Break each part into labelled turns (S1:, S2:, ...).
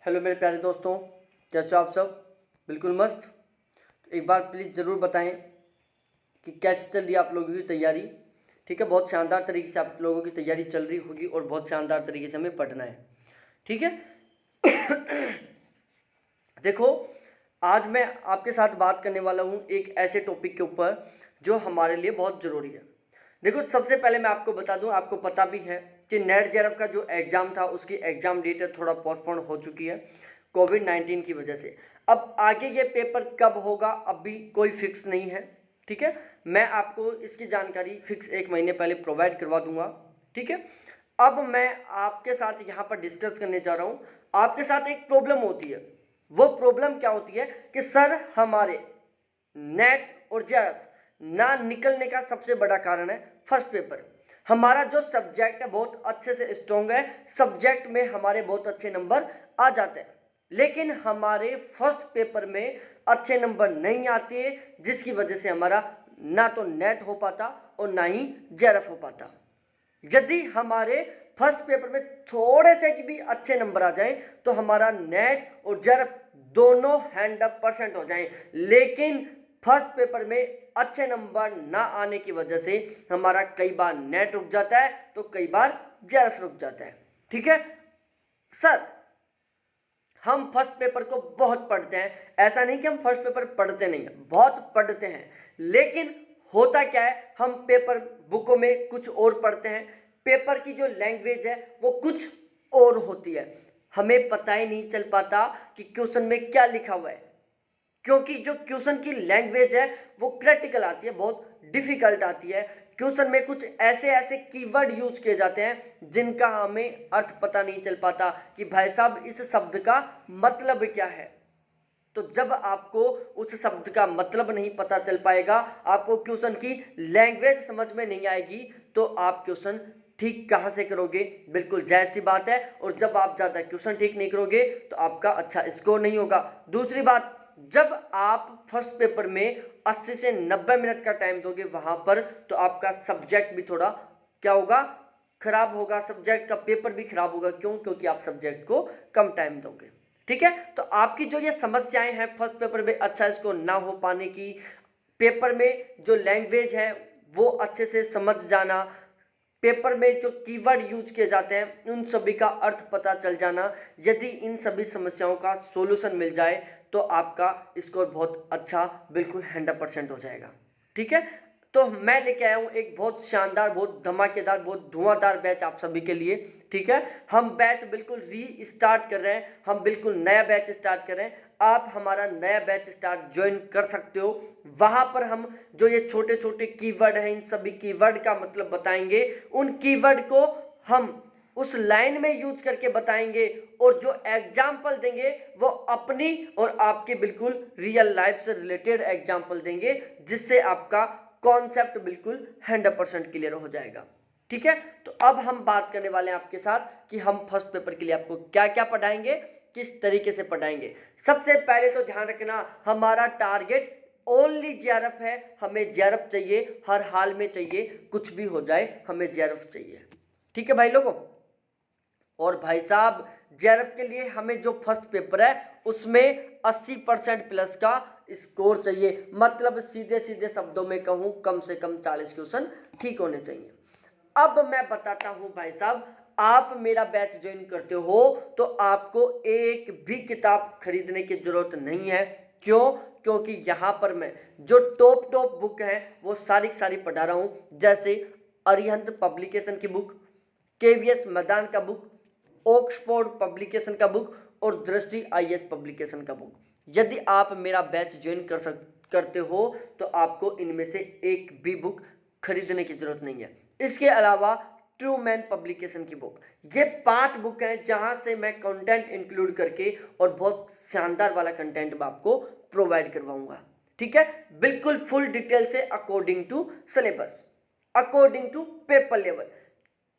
S1: Hello मेरे प्यारे दोस्तों, कैसे हो आप सब? बिल्कुल मस्त। एक बार प्लीज़ ज़रूर बताएं कि कैसे चल रही है आप लोगों की तैयारी। ठीक है, बहुत शानदार तरीके से आप लोगों की तैयारी चल रही होगी और बहुत शानदार तरीके से हमें पढ़ना है। ठीक है। देखो, आज मैं आपके साथ बात करने वाला हूँ एक ऐसे टॉपिक के ऊपर जो हमारे लिए बहुत ज़रूरी है। देखो, सबसे पहले मैं आपको बता दूं, आपको पता भी है कि नेट जेआरएफ का जो एग्ज़ाम था उसकी एग्ज़ाम डेट थोड़ा पोस्टपोन हो चुकी है कोविड-19 की वजह से। अब आगे ये पेपर कब होगा अभी कोई फिक्स नहीं है। ठीक है, मैं आपको इसकी जानकारी फिक्स 1 महीने पहले प्रोवाइड करवा दूंगा। ठीक है, अब मैं आपके साथ यहाँ पर डिस्कस करने जा रहा हूँ। आपके साथ एक प्रॉब्लम होती है, वो प्रॉब्लम क्या होती है कि सर हमारे नेट और जेआरएफ ना निकलने का सबसे बड़ा कारण है फर्स्ट पेपर। हमारा जो सब्जेक्ट है बहुत अच्छे से स्ट्रॉन्ग है, सब्जेक्ट में हमारे बहुत अच्छे नंबर आ जाते हैं, लेकिन हमारे फर्स्ट पेपर में अच्छे नंबर नहीं आते, जिसकी वजह से हमारा ना तो नेट हो पाता और ना ही जेआरएफ हो पाता। यदि हमारे फर्स्ट पेपर में थोड़े से भी अच्छे नंबर आ जाएं तो हमारा नेट और जेआरएफ दोनों 100% हो जाएं, लेकिन फर्स्ट पेपर में अच्छे नंबर ना आने की वजह से हमारा कई बार नेट रुक जाता है तो कई बार जेआरएफ रुक जाता है। ठीक है सर, हम फर्स्ट पेपर को बहुत पढ़ते हैं, ऐसा नहीं कि हम फर्स्ट पेपर पढ़ते नहीं हैं, बहुत पढ़ते हैं, लेकिन होता क्या है, हम पेपर बुकों में कुछ और पढ़ते हैं, पेपर की जो लैंग्वेज है वो कुछ और होती है, हमें पता ही नहीं चल पाता कि क्वेश्चन में क्या लिखा हुआ है, क्योंकि जो क्वेश्चन की लैंग्वेज है वो क्रिटिकल आती है, बहुत डिफिकल्ट आती है। क्वेश्चन में कुछ ऐसे ऐसे कीवर्ड यूज किए जाते हैं जिनका हमें अर्थ पता नहीं चल पाता कि भाई साहब इस शब्द का मतलब क्या है। तो जब आपको उस शब्द का मतलब नहीं पता चल पाएगा, आपको क्वेश्चन की लैंग्वेज समझ में नहीं आएगी, तो आप क्वेश्चन ठीक कहाँ से करोगे? बिल्कुल जायज़ सी बात है। और जब आप ज़्यादा क्वेश्चन ठीक नहीं करोगे तो आपका अच्छा स्कोर नहीं होगा। दूसरी बात, जब आप फर्स्ट पेपर में 80 से 90 मिनट का टाइम दोगे वहाँ पर, तो आपका सब्जेक्ट भी थोड़ा क्या होगा, खराब होगा, सब्जेक्ट का पेपर भी खराब होगा। क्यों? क्योंकि आप सब्जेक्ट को कम टाइम दोगे। ठीक है, तो आपकी जो ये समस्याएं हैं फर्स्ट पेपर में अच्छा स्कोर ना हो पाने की, पेपर में जो लैंग्वेज है वो अच्छे से समझ जाना, पेपर में जो कीवर्ड यूज किए जाते हैं उन सभी का अर्थ पता चल जाना, यदि इन सभी समस्याओं का सॉल्यूशन मिल जाए तो आपका स्कोर बहुत अच्छा, बिल्कुल 100% हो जाएगा। ठीक है, तो मैं लेके आया हूँ एक बहुत शानदार, बहुत धमाकेदार, बहुत धुआंधार बैच आप सभी के लिए। ठीक है, हम बैच बिल्कुल री स्टार्ट कर रहे हैं, हम बिल्कुल नया बैच स्टार्ट कर रहे हैं। आप हमारा नया बैच स्टार्ट ज्वाइन कर सकते हो। वहाँ पर हम जो ये छोटे छोटे कीवर्ड हैं, इन सभी कीवर्ड का मतलब बताएंगे, उन कीवर्ड को हम उस लाइन में यूज करके बताएंगे, और जो एग्जाम्पल देंगे वो अपनी और आपके बिल्कुल रियल लाइफ से रिलेटेड एग्जाम्पल देंगे, जिससे आपका कॉन्सेप्ट बिल्कुल 100% क्लियर हो जाएगा। ठीक है, तो अब हम बात करने वाले हैं आपके साथ कि हम फर्स्ट पेपर के लिए आपको क्या क्या पढ़ाएंगे, किस तरीके से पढ़ाएंगे। सबसे पहले तो ध्यान रखना, हमारा टारगेट ओनली जेआरएफ है, हमें जेआरएफ चाहिए, हर हाल में चाहिए, कुछ भी हो जाए हमें जेआरएफ चाहिए। ठीक है भाई लोगों, और भाई साहब जेआरएफ के लिए हमें जो फर्स्ट पेपर है उसमें 80% प्लस का स्कोर चाहिए, मतलब सीधे सीधे शब्दों में कहूं कम से कम 40 क्वेश्चन ठीक होने चाहिए। अब मैं बताता हूं भाई साहब, आप मेरा बैच ज्वाइन करते हो तो आपको एक भी किताब खरीदने की जरूरत नहीं है। क्यों? क्योंकि यहां पर मैं जो टॉप टॉप बुक है वो सारी सारी पढ़ा रहा हूं, जैसे अरिहंत पब्लिकेशन की बुक, केवीएस मैदान का बुक, ऑक्सफोर्ड पब्लिकेशन का बुक और दृष्टि आईएएस पब्लिकेशन का बुक। यदि आप मेरा बैच ज्वाइन करते हो तो आपको इनमें से एक भी बुक खरीदने की जरूरत नहीं है। इसके अलावा ट्रू मैन पब्लिकेशन की बुक, ये 5 बुक हैं जहां से मैं कंटेंट इंक्लूड करके और बहुत शानदार वाला कंटेंट मैं आपको प्रोवाइड करवाऊंगा। ठीक है, बिल्कुल फुल डिटेल से according to syllabus, according to paper level.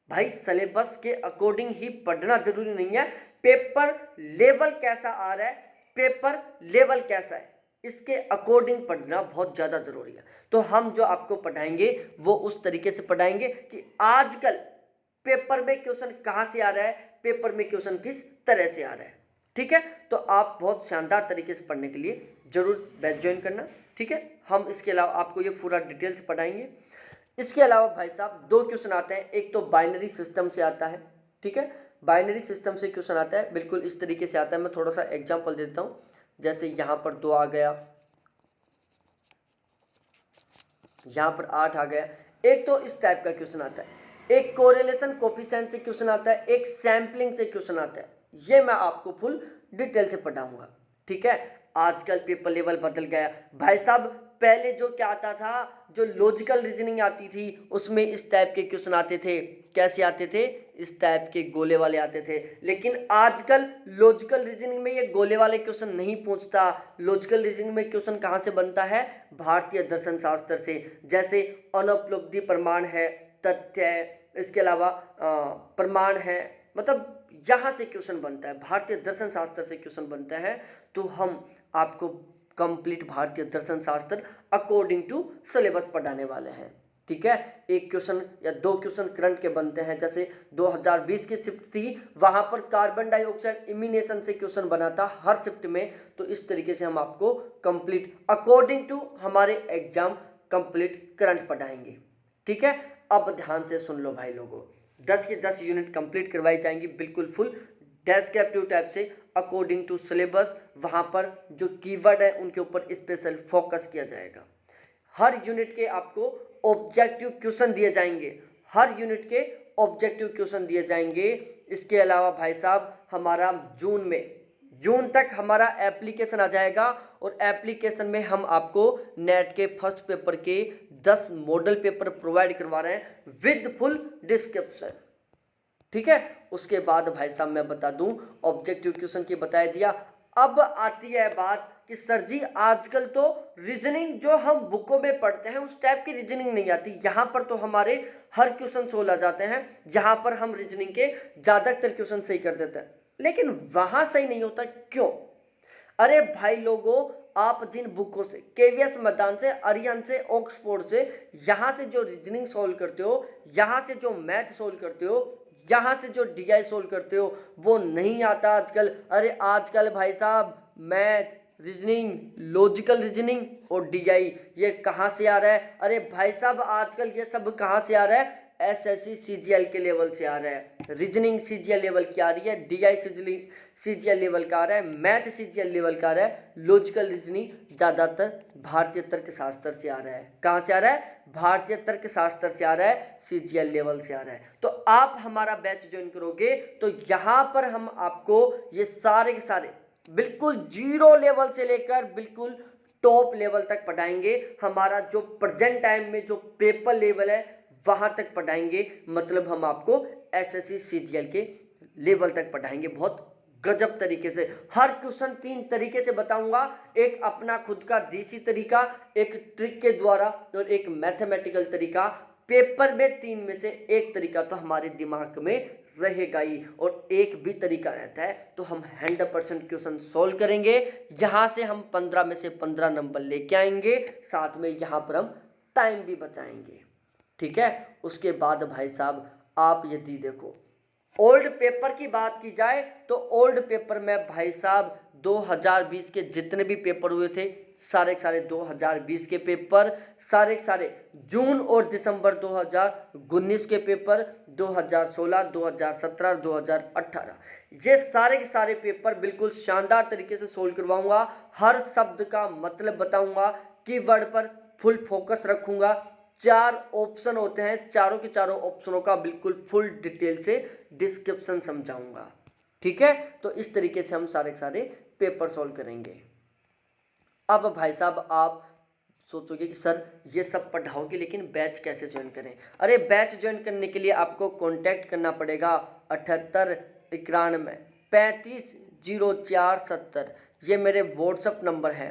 S1: भाई सिलेबस के अकॉर्डिंग ही पढ़ना जरूरी नहीं है, पेपर लेवल कैसा आ रहा है, पेपर लेवल कैसा है, इसके अकॉर्डिंग पढ़ना बहुत ज़्यादा जरूरी है। तो हम जो आपको पढ़ाएंगे वो उस तरीके से पढ़ाएंगे कि आजकल पेपर में क्वेश्चन कहाँ से आ रहा है, पेपर में क्वेश्चन किस तरह से आ रहा है। ठीक है। तो आप बहुत शानदार तरीके से पढ़ने के लिए ज़रूर बैच ज्वाइन करना, ठीक है। हम इसके अलावा आपको ये पूरा डिटेल से पढ़ाएंगे। इसके अलावा भाई साहब 2 क्वेश्चन आते हैं, एक तो बाइनरी सिस्टम से आता है, ठीक है। बाइनरी सिस्टम से क्वेश्चन आता है, बिल्कुल इस तरीके से आता है। मैं थोड़ा सा एग्जांपल देता हूँ, जैसे यहाँ पर 2 आ गया, यहाँ पर 8 आ गया। एक तो इस टाइप का क्वेश्चन आता है, एक कोरिलेशन कोफिशिएंट से क्वेश्चन आता है, एक सैम्पलिंग से क्वेश्चन आता है। ये मैं आपको फुल डिटेल से पढ़ाऊंगा, ठीक है। आजकल पेपर लेवल बदल गया भाई साहब। पहले जो क्या आता था, जो लॉजिकल रीजनिंग आती थी, उसमें इस टाइप के क्वेश्चन आते थे। कैसे आते थे? इस टाइप के गोले वाले आते थे। लेकिन आजकल लॉजिकल रीजनिंग में ये गोले वाले क्वेश्चन नहीं पूछता। लॉजिकल रीजनिंग में क्वेश्चन कहाँ से बनता है? भारतीय दर्शन शास्त्र से। जैसे अनुपलब्धि प्रमाण है, तथ्य है, इसके अलावा प्रमाण है, मतलब यहाँ से क्वेश्चन बनता है, भारतीय दर्शन शास्त्र से क्वेश्चन बनता है। तो हम आपको कंप्लीट भारतीय दर्शन शास्त्र अकॉर्डिंग टू सिलेबस पढ़ाने वाले हैं, ठीक है। एक क्वेश्चन या 2 क्वेश्चन करंट के बनते हैं। जैसे 2020 की शिफ्ट थी, वहां पर कार्बन डाइऑक्साइड इमिनेशन से क्वेश्चन बना था हर शिफ्ट में। तो इस तरीके से हम आपको कंप्लीट अकॉर्डिंग टू हमारे एग्जाम कंप्लीट करंट पढ़ाएंगे, ठीक है। अब ध्यान से सुन लो भाई लोगों, 10 की 10 यूनिट कंप्लीट करवाई जाएंगी, बिल्कुल फुल डेस्क्रिप्टिव टाइप से अकॉर्डिंग टू सिलेबस। वहां पर जो कीवर्ड है उनके ऊपर स्पेशल फोकस किया जाएगा। हर यूनिट के आपको ऑब्जेक्टिव क्वेश्चन दिए जाएंगे, हर यूनिट के ऑब्जेक्टिव क्वेश्चन दिए जाएंगे। इसके अलावा भाई साहब हमारा जून तक हमारा एप्लीकेशन आ जाएगा, और एप्लीकेशन में हम आपको नेट के फर्स्ट पेपर के 10 मॉडल पेपर प्रोवाइड करवा रहे हैं विद फुल डिस्क्रिप्शन, ठीक है। उसके बाद भाई साहब मैं बता दूं, ऑब्जेक्टिव क्वेश्चन की बता दिया। अब आती है बात कि सर जी आजकल तो रीजनिंग जो हम बुकों में पढ़ते हैं उस टाइप की रीजनिंग नहीं आती। यहाँ पर तो हमारे हर क्वेश्चन सोल्व आ जाते हैं, जहाँ पर हम रीजनिंग के ज़्यादातर क्वेश्चन सही कर देते हैं, लेकिन वहाँ सही नहीं होता। क्यों? अरे भाई लोगों, आप जिन बुकों से, केवीएस मैदान से, अरिहंत से, ऑक्सफोर्ड से, यहाँ से जो रीजनिंग सोल्व करते हो, यहाँ से जो मैथ सोल्व करते हो, यहाँ से जो डीआई सोल्व करते हो, वो नहीं आता आजकल। अरे आजकल भाई साहब मैथ, रीजनिंग, लॉजिकल रीजनिंग और डीआई ये कहाँ से आ रहा है? अरे भाई साहब आजकल ये सब कहाँ से आ रहा है? एसएससी सीजीएल के लेवल से आ रहा है। रीजनिंग सीजीएल लेवल की आ रही है, डीआई सीजीएल लेवल का आ रहा है, मैथ सीजीएल लेवल का आ रहा है, लॉजिकल रीजनिंग ज़्यादातर भारतीय तर्कशास्त्र से आ रहा है। कहाँ से आ रहा है? भारतीय तर्कशास्त्र से आ रहा है, सीजीएल लेवल से आ रहा है। तो आप हमारा बैच ज्वाइन करोगे तो यहाँ पर हम आपको ये सारे के सारे बिल्कुल जीरो लेवल से लेकर बिल्कुल टॉप लेवल तक पढ़ाएंगे। हमारा जो प्रेजेंट टाइम में जो पेपर लेवल है वहां तक पढ़ाएंगे, मतलब हम आपको एसएससी सीजीएल के लेवल तक पढ़ाएंगे बहुत गजब तरीके से। हर क्वेश्चन 3 तरीके से बताऊंगा, एक अपना खुद का देसी तरीका, एक ट्रिक के द्वारा और एक मैथमेटिकल तरीका। पेपर में 3 में से एक तरीका तो हमारे दिमाग में रहेगा ही, और एक भी तरीका रहता है तो हम 100% क्वेश्चन सॉल्व करेंगे। यहाँ से हम 15 में से 15 नंबर लेके आएंगे, साथ में यहाँ पर हम टाइम भी बचाएंगे, ठीक है। उसके बाद भाई साहब आप यदि देखो ओल्ड पेपर की बात की जाए तो ओल्ड पेपर में भाई साहब 2020 के जितने भी पेपर हुए थे सारे के सारे 2020 के पेपर, सारे के सारे जून और दिसंबर 2019 के पेपर, 2016, 2017, 2018, ये सारे के सारे पेपर बिल्कुल शानदार तरीके से सोल्व करवाऊंगा। हर शब्द का मतलब बताऊंगा, कीवर्ड पर फुल फोकस रखूंगा। 4 ऑप्शन होते हैं, चारों के चारों ऑप्शनों का बिल्कुल फुल डिटेल से डिस्क्रिप्शन समझाऊंगा, ठीक है। तो इस तरीके से हम सारे के सारे पेपर सॉल्व करेंगे। अब भाई साहब आप सोचोगे कि सर ये सब पढ़ाओगे लेकिन बैच कैसे ज्वाइन करें? अरे बैच ज्वाइन करने के लिए आपको कांटेक्ट करना पड़ेगा 78 91 35 0470, ये मेरे व्हाट्सअप नंबर है।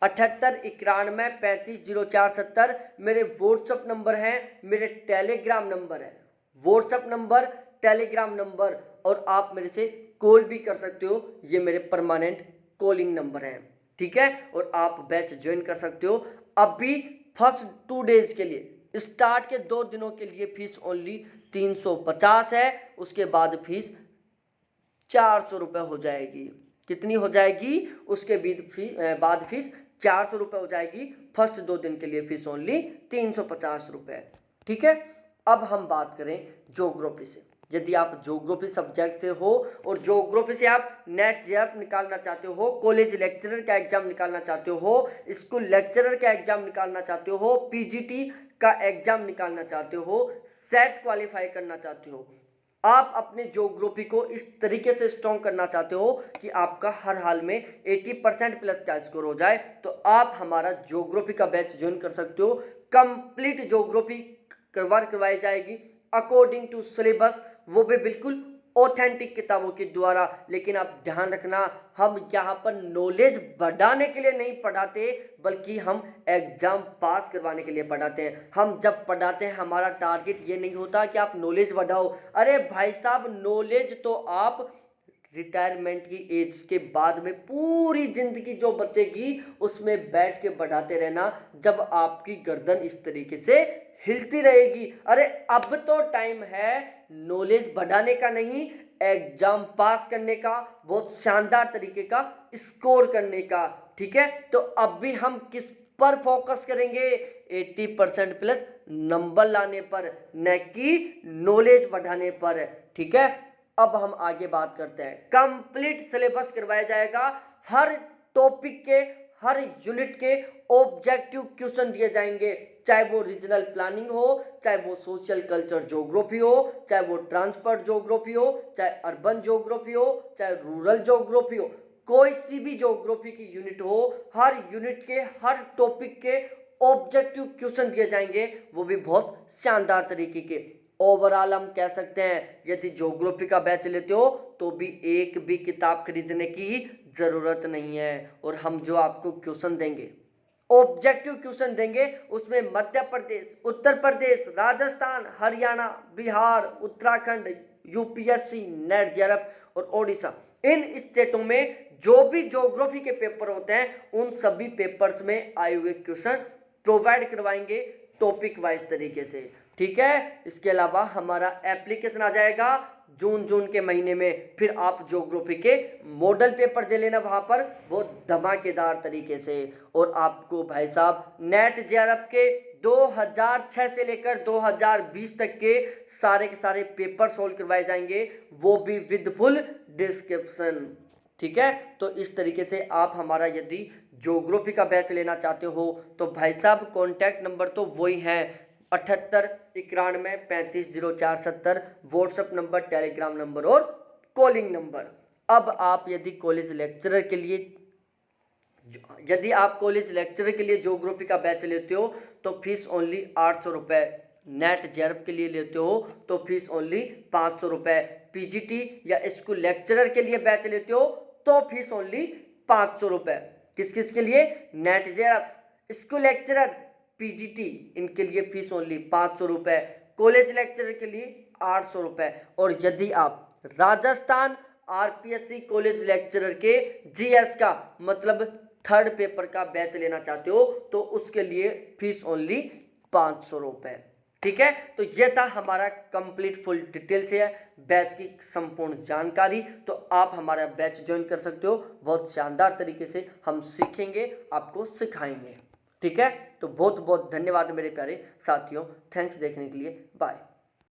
S1: 78 91 35 0470 मेरे व्हाट्सअप नंबर है, मेरे टेलीग्राम नंबर है। व्हाट्सअप नंबर, टेलीग्राम नंबर, और आप मेरे से कॉल भी कर सकते हो, ये मेरे परमानेंट कॉलिंग नंबर हैं, ठीक है। और आप बैच ज्वाइन कर सकते हो। अभी फर्स्ट 2 डेज के लिए, स्टार्ट के 2 दिनों के लिए फीस ओनली 350 है, उसके बाद फीस 400 रुपये हो जाएगी। कितनी हो जाएगी, उसके बाद फीस 400 रुपये हो जाएगी। फर्स्ट 2 दिन के लिए फीस ओनली 350 रुपये। ठीक है, अब हम बात करें ज्योग्राफी से। यदि आप ज्योग्राफी सब्जेक्ट से हो और ज्योग्राफी से आप नेट जेआरएफ निकालना चाहते हो, कॉलेज लेक्चरर का एग्जाम निकालना चाहते हो, स्कूल लेक्चरर का एग्जाम निकालना चाहते हो, पीजीटी का एग्जाम निकालना चाहते हो, सेट क्वालिफाई करना चाहते हो, आप अपने ज्योग्राफी को इस तरीके से स्ट्रॉन्ग करना चाहते हो कि आपका हर हाल में 80% प्लस का स्कोर हो जाए, तो आप हमारा ज्योग्राफी का बैच ज्वाइन कर सकते हो। कंप्लीट ज्योग्राफी करवाई जाएगी अकॉर्डिंग टू सिलेबस, वो भी बिल्कुल ऑथेंटिक किताबों के द्वारा। लेकिन आप ध्यान रखना, हम यहाँ पर नॉलेज बढ़ाने के लिए नहीं पढ़ाते, बल्कि हम एग्जाम पास करवाने के लिए पढ़ाते हैं। हम जब पढ़ाते हैं, हमारा टारगेट ये नहीं होता कि आप नॉलेज बढ़ाओ। अरे भाई साहब, नॉलेज तो आप रिटायरमेंट की एज के बाद में पूरी जिंदगी जो बचेगी उसमें बैठ के बढ़ाते रहना, जब आपकी गर्दन इस तरीके से हिलती रहेगी। अरे अब तो टाइम है नॉलेज बढ़ाने का नहीं, एग्जाम पास करने का, बहुत शानदार तरीके का स्कोर करने का। ठीक है, तो अब भी हम किस पर फोकस करेंगे, 80% प्लस नंबर लाने पर, न कि नॉलेज बढ़ाने पर। ठीक है, अब हम आगे बात करते हैं। कंप्लीट सिलेबस करवाया जाएगा, हर टॉपिक के, हर यूनिट के ऑब्जेक्टिव क्वेश्चन दिए जाएंगे, चाहे वो रीजनल प्लानिंग हो, चाहे वो सोशल कल्चर ज्योग्राफी हो, चाहे वो ट्रांसपोर्ट ज्योग्राफी हो, चाहे अर्बन ज्योग्राफी हो, चाहे रूरल ज्योग्राफी हो, कोई सी भी ज्योग्राफी की यूनिट हो, हर यूनिट के, हर टॉपिक के ऑब्जेक्टिव क्वेश्चन दिए जाएंगे, वो भी बहुत शानदार तरीके के। ओवरऑल हम कह सकते हैं, यदि ज्योग्राफी का बैच लेते हो तो भी एक भी किताब खरीदने की जरूरत नहीं है। और हम जो आपको क्वेश्चन देंगे, ऑब्जेक्टिव क्वेश्चन देंगे, उसमें Madhya Pradesh, Uttar Pradesh, Rajasthan, Haryana, Bihar, Uttarakhand, UPSC, NET JRF और ओडिशा, इन स्टेटों में जो भी ज्योग्राफी के पेपर होते हैं, उन सभी पेपर्स में आए हुए क्वेश्चन प्रोवाइड करवाएंगे टॉपिक वाइज तरीके से। ठीक है, इसके अलावा हमारा एप्लीकेशन आ जाएगा जून के महीने में, फिर आप ज्योग्राफी के मॉडल पेपर दे लेना वहां पर बहुत धमाकेदार तरीके से। और आपको भाई साहब नेट जेआरएफ के 2006 से लेकर 2020 तक के सारे पेपर सोल्व करवाए जाएंगे, वो भी विद फुल डिस्क्रिप्शन। ठीक है, तो इस तरीके से आप हमारा यदि ज्योग्राफी का बैच लेना चाहते हो तो भाई साहब कॉन्टैक्ट नंबर तो वही है 7891350470, व्हाट्सएप नंबर, टेलीग्राम नंबर और कॉलिंग नंबर। अब आप यदि कॉलेज लेक्चरर के लिए ज्योग्राफी का बैच लेते हो तो फीस ओनली 800 रुपये, नेट जेआरएफ के लिए लेते हो तो फीस ओनली 500 रुपये, पीजीटी या स्कूल लेक्चरर के लिए बैच लेते हो तो फीस ओनली 500 रुपये। किस किस के लिए, net JRF, school lecturer, PGT, इनके लिए फीस ओनली 500 रुपये, कॉलेज लेक्चरर के लिए 800 रुपये। और यदि आप राजस्थान आरपीएससी कॉलेज लेक्चरर के जीएस का मतलब थर्ड पेपर का बैच लेना चाहते हो तो उसके लिए फीस ओनली 500 रुपये। ठीक है, तो यह था हमारा कंप्लीट फुल डिटेल से बैच की संपूर्ण जानकारी। तो आप हमारा बैच ज्वाइन कर सकते हो, बहुत शानदार तरीके से हम सीखेंगे, आपको सिखाएंगे। ठीक है, तो बहुत बहुत धन्यवाद मेरे प्यारे साथियों, थैंक्स देखने के लिए, बाय।